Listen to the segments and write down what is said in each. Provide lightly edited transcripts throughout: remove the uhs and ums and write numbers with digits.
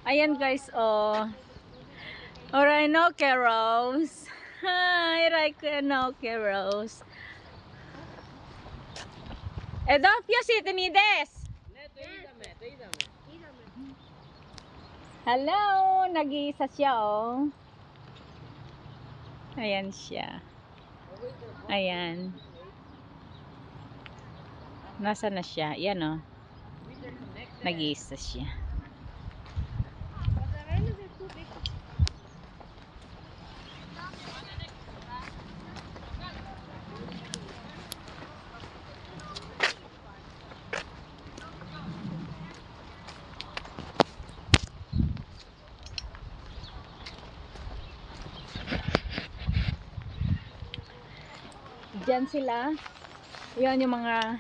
Ayan guys, oh. Orinoco Rose. Hi, Orinoco Rose. Edopio si Tinides. Hello, nag-iisa siya, oh. Ayan siya. Ayan. Nasa na siya? Yan, oh. Nag-iisa siya. Diyan sila. Yan yung mga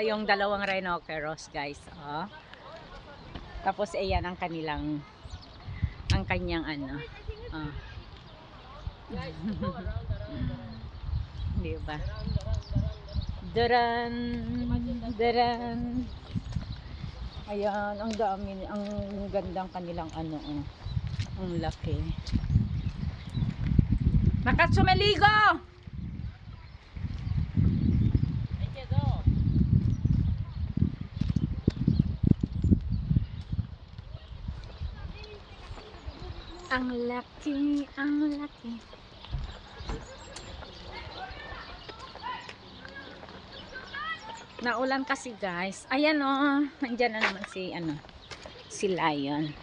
yung dalawang rhinoceros, guys. Oh. Tapos ayan ang kanyang ano. Oh. Di ba? Daran. Ayan, ang dami, ang gandang kanilang ano, oh. Ang laki. Nakatsumeligo! Ang laki, ang laki. Naulan kasi guys. Ayan, oh, nandiyan na naman si ano, si Lion.